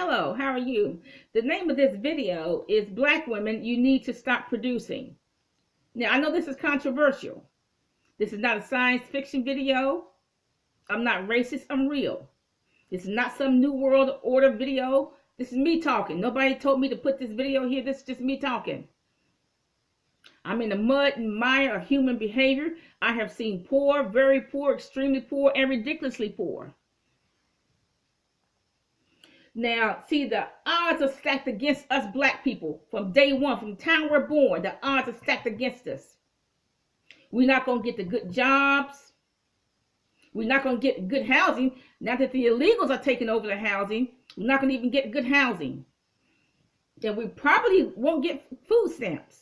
Hello, how are you? The name of this video is Black Women You Need to Stop Producing. Now, I know this is controversial. This is not a science fiction video. I'm not racist, I'm real. This is not some New World Order video. This is me talking. Nobody told me to put this video here. This is just me talking. I'm in the mud and mire of human behavior. I have seen poor, very poor, extremely poor, and ridiculously poor. Now, see, the odds are stacked against us black people from day one, from the time we're born. The odds are stacked against us. We're not going to get the good jobs. We're not going to get good housing. Now that the illegals are taking over the housing, we're not going to even get good housing. Then we probably won't get food stamps.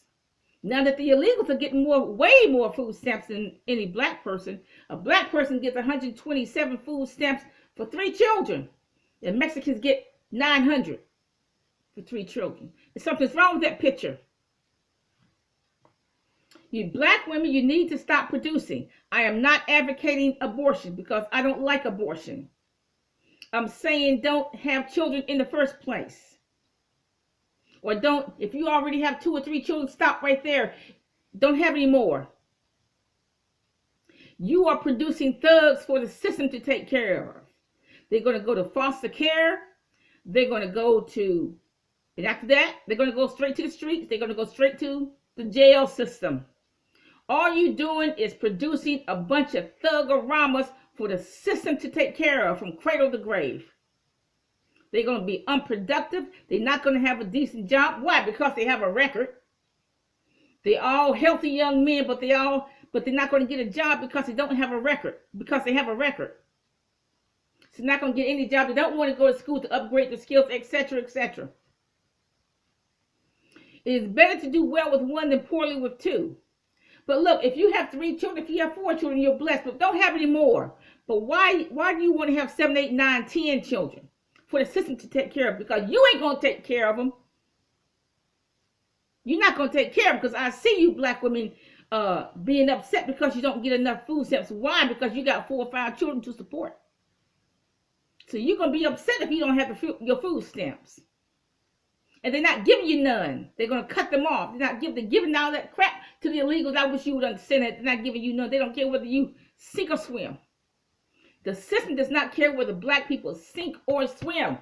Now that the illegals are getting way more food stamps than any black person. A black person gets 127 food stamps for 3 children. And Mexicans get 900 for 3 children. Something's wrong with that picture. You black women, you need to stop producing. I am not advocating abortion because I don't like abortion. I'm saying don't have children in the first place. Or don't, if you already have 2 or 3 children, stop right there. Don't have any more. You are producing thugs for the system to take care of. They're going to go to foster care. They're going to go to, and after that, they're going to go straight to the streets. They're going to go straight to the jail system. All you're doing is producing a bunch of thug-a-ramas for the system to take care of from cradle to grave. They're going to be unproductive. They're not going to have a decent job. Why? Because they have a record. They're all healthy young men, but they're not going to get a job because they don't have a record. Because they have a record. So not going to get any job. They don't want to go to school to upgrade their skills, etc., etc. It is better to do well with 1 than poorly with 2. But look, if you have 3 children, if you have 4 children, you're blessed. But don't have any more. But why do you want to have 7, 8, 9, 10 children? For the system to take care of. Because you ain't going to take care of them. You're not going to take care of them. Because I see you black women being upset because you don't get enough food stamps. Why? Because you got 4 or 5 children to support. So you're going to be upset if you don't have your food stamps. And they're not giving you none. They're going to cut them off. They're giving all that crap to the illegals. I wish you would understand that. They're not giving you none. They don't care whether you sink or swim. The system does not care whether black people sink or swim.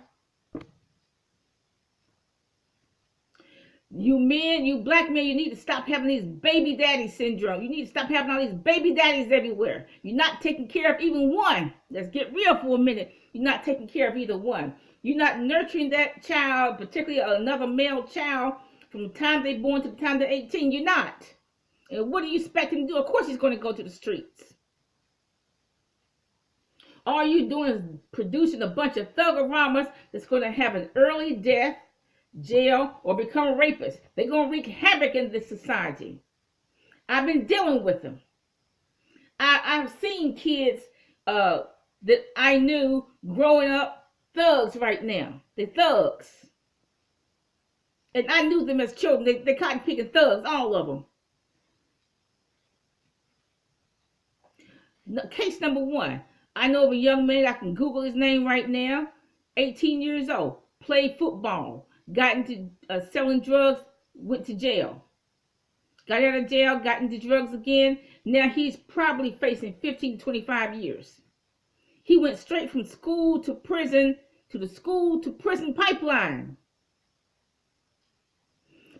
You men, you black men, you need to stop having these baby daddy syndrome. You need to stop having all these baby daddies everywhere. You're not taking care of even one. Let's get real for a minute. You're not taking care of either one. You're not nurturing that child, particularly another male child, from the time they're born to the time they're 18. You're not. And what do you expect him to do? Of course he's going to go to the streets. All you're doing is producing a bunch of thug-a-ramas that's going to have an early death, jail, or become rapists. They're going to wreak havoc in this society. I've been dealing with them. I've seen kids that I knew growing up thugs right now. They're thugs. And I knew them as children. They're cotton picking thugs, all of them. Case number 1. I know of a young man, I can Google his name right now, 18 years old, played football, got into selling drugs, went to jail. Got out of jail, got into drugs again. Now he's probably facing 15 to 25 years. He went straight from school to prison to the school to prison pipeline.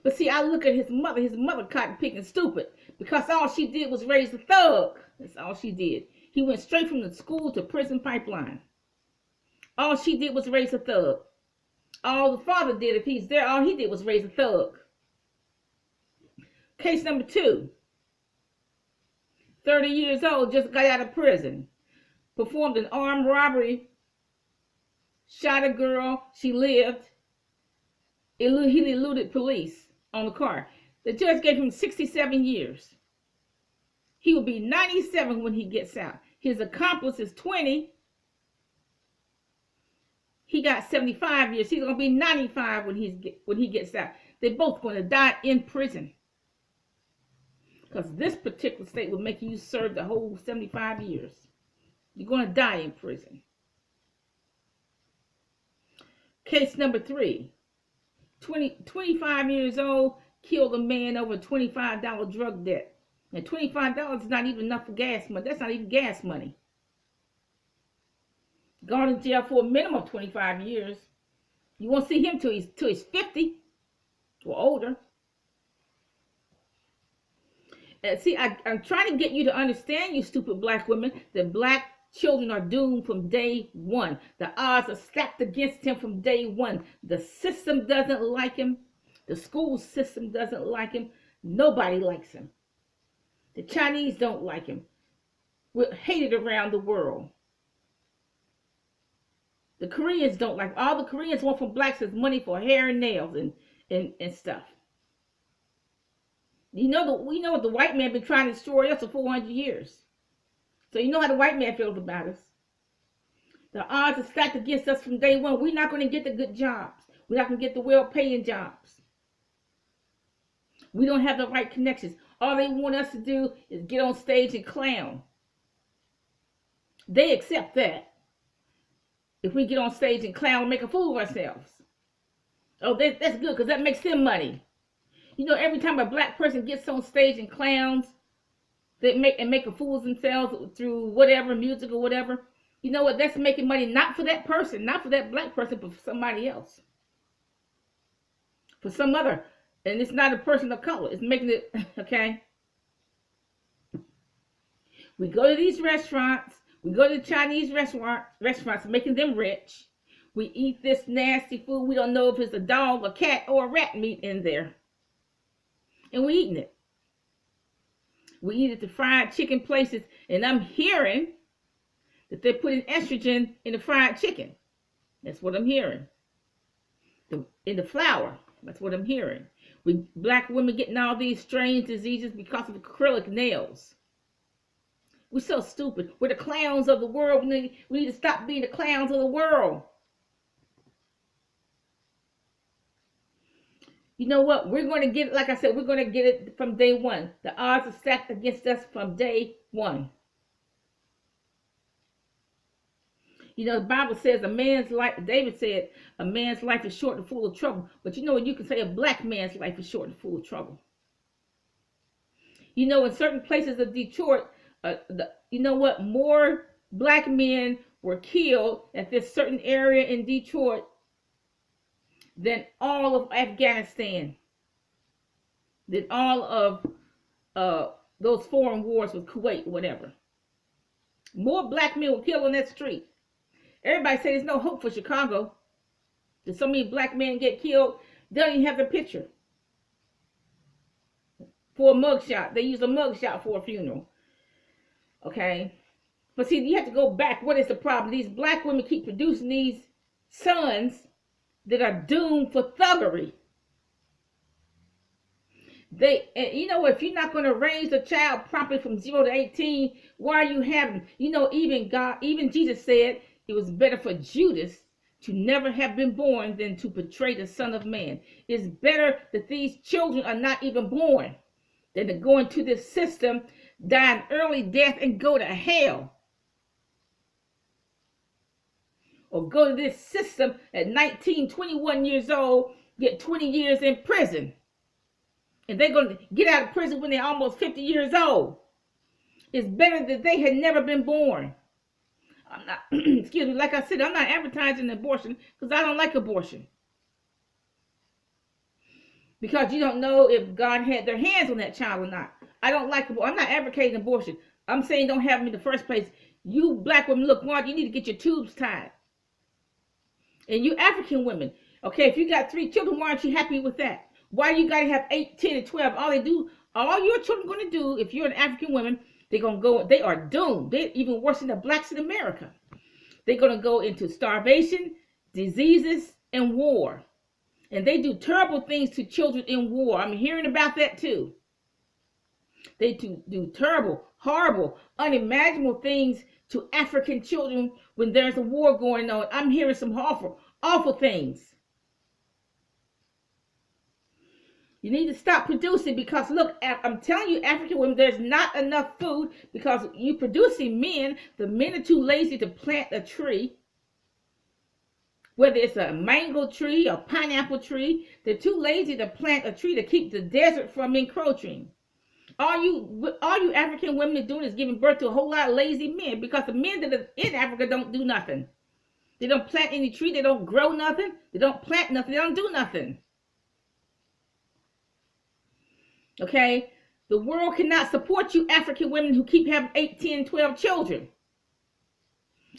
But see, I look at his mother cotton picking stupid because all she did was raise a thug. That's all she did. He went straight from the school to prison pipeline. All she did was raise a thug. All the father did, if he's there, all he did was raise a thug. Case number 2. 30 years old, just got out of prison. Performed an armed robbery. Shot a girl. She lived. He eluded police on the car. The judge gave him 67 years. He will be 97 when he gets out. His accomplice is 20. He got 75 years. He's going to be 95 when he gets out. They're both going to die in prison. Because this particular state will make you serve the whole 75 years. You're going to die in prison. Case number 3. 25 years old, killed a man over a $25 drug debt. And $25 is not even enough for gas money. That's not even gas money. Gone in jail for a minimum of 25 years. You won't see him till he's 50 or older. See, I'm trying to get you to understand, you stupid black women, that black children are doomed from day one. The odds are stacked against him from day one. The system doesn't like him. The school system doesn't like him. Nobody likes him. The Chinese don't like him. We're hated around the world. The Koreans don't like him. All the Koreans want from blacks is money for hair and nails and stuff. We know what the white man been trying to destroy us for 400 years. So you know how the white man feels about us. The odds are stacked against us from day one. We're not going to get the good jobs. We're not going to get the well-paying jobs. We don't have the right connections. All they want us to do is get on stage and clown. They accept that. If we get on stage and clown and make a fool of ourselves. Oh, that's good because that makes them money. You know, every time a black person gets on stage and clowns, they make a fool of themselves through whatever, music or whatever. You know what? That's making money not for that person, not for that black person, but for somebody else. For some other. And it's not a person of color. It's making it, okay? We go to these restaurants. We go to the Chinese restaurants, making them rich. We eat this nasty food. We don't know if it's a dog, a cat, or a rat meat in there. And we're eating it. We eat at the fried chicken places, and I'm hearing that they're putting estrogen in the fried chicken. That's what I'm hearing. In the flour. That's what I'm hearing. Black women getting all these strange diseases because of acrylic nails. We're so stupid. We're the clowns of the world. We need to stop being the clowns of the world. You know what? We're going to get it, like I said, we're going to get it from day one. The odds are stacked against us from day one. You know, the Bible says a man's life, David said, a man's life is short and full of trouble. But you know what? You can say a black man's life is short and full of trouble. You know, in certain places of Detroit, you know what? More black men were killed at this certain area in Detroit than all of Afghanistan, than all of those foreign wars with Kuwait, whatever. More black men were killed on that street. Everybody say there's no hope for Chicago. Did so many black men get killed? They don't even have the picture for a mugshot. They use a mugshot for a funeral. Okay? But see, you have to go back. What is the problem? These black women keep producing these sons that are doomed for thuggery. You know, if you're not going to raise a child properly from 0 to 18, why are you having? You know, even Jesus said it was better for Judas to never have been born than to betray the Son of Man. It's better that these children are not even born than to go into this system, die an early death, and go to hell. Or go to this system at 19, 21 years old, get 20 years in prison. And they're going to get out of prison when they're almost 50 years old. It's better that they had never been born. I'm not, excuse me, like I said, I'm not advertising abortion because I don't like abortion. Because you don't know if God had their hands on that child or not. I don't like abortion. I'm not advocating abortion. I'm saying don't have them in the first place. You black women, look, Mark, you need to get your tubes tied. And you African women, okay, if you got 3 children, why aren't you happy with that? Why you got to have 8, 10, and 12? All your children going to do, if you're an African woman, they are doomed. They're even worse than the blacks in America. They're going to go into starvation, diseases, and war. And they do terrible things to children in war. I'm hearing about that too. They do terrible, horrible, unimaginable things to African children when there's a war going on. I'm hearing some awful, awful things. You need to stop producing because, look, I'm telling you, African women, there's not enough food because you're producing men. The men are too lazy to plant a tree. Whether it's a mango tree or pineapple tree, they're too lazy to plant a tree to keep the desert from encroaching. All you African women are doing is giving birth to a whole lot of lazy men, because the men that are in Africa don't do nothing. They don't plant any tree. They don't grow nothing. They don't plant nothing. They don't do nothing. Okay? The world cannot support you African women who keep having 8, 10, 12 children.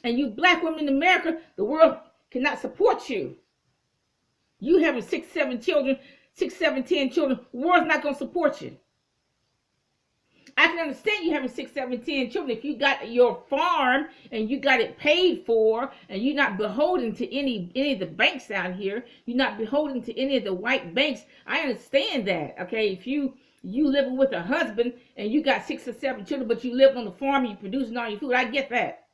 And you black women in America, the world cannot support you. You having 6, 7 children, 6, 7, 10 children, the world's not going to support you. I can understand you having 6, 7, 10 children if you got your farm and you got it paid for, and you're not beholden to any of the banks out here. You're not beholden to any of the white banks. I understand that. Okay, if you living with a husband and you got 6 or 7 children, but you live on the farm and you producing all your food, I get that.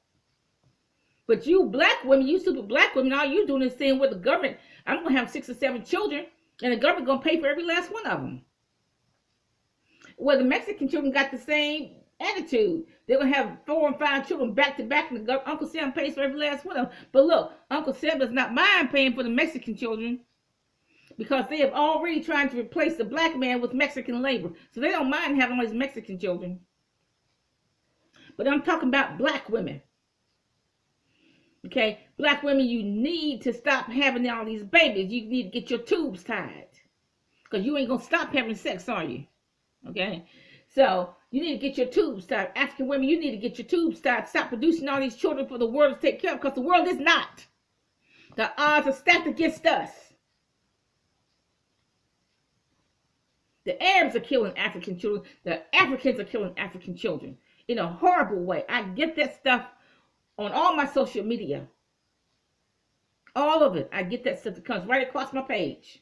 But you black women, you super black women, all you doing is saying with the government, I'm gonna have 6 or 7 children, and the government gonna pay for every last one of them. Well, the Mexican children got the same attitude. They're going to have 4 and 5 children back to back, and Uncle Sam pays for every last one of them. But look, Uncle Sam does not mind paying for the Mexican children, because they have already tried to replace the black man with Mexican labor. So they don't mind having all these Mexican children. But I'm talking about black women. Okay? Black women, you need to stop having all these babies. You need to get your tubes tied, because you ain't going to stop having sex, are you? Okay, so you need to get your tubes tied. African women, you need to get your tubes tied. Stop producing all these children for the world to take care of, because the world is not. The odds are stacked against us. The Arabs are killing African children. The Africans are killing African children in a horrible way. I get that stuff on all my social media. All of it. I get that stuff that comes right across my page.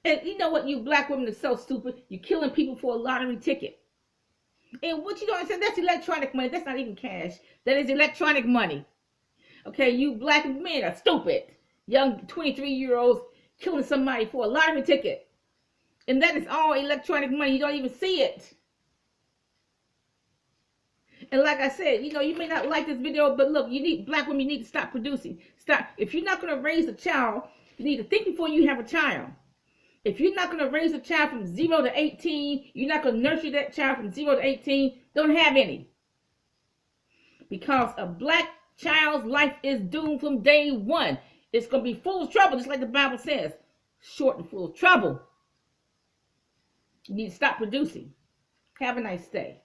And you know what, you black women are so stupid. You're killing people for a lottery ticket. And what you don't understand, that's electronic money. That's not even cash. That is electronic money. Okay, you black men are stupid. Young 23-year-olds killing somebody for a lottery ticket. And that is all electronic money. You don't even see it. And like I said, you know, you may not like this video, but look, you need, black women, you need to stop producing. Stop. If you're not going to raise a child, you need to think before you have a child. If you're not going to raise a child from 0 to 18, you're not going to nurture that child from 0 to 18, don't have any. Because a black child's life is doomed from day one. It's going to be full of trouble, just like the Bible says. Short and full of trouble. You need to stop producing. Have a nice day.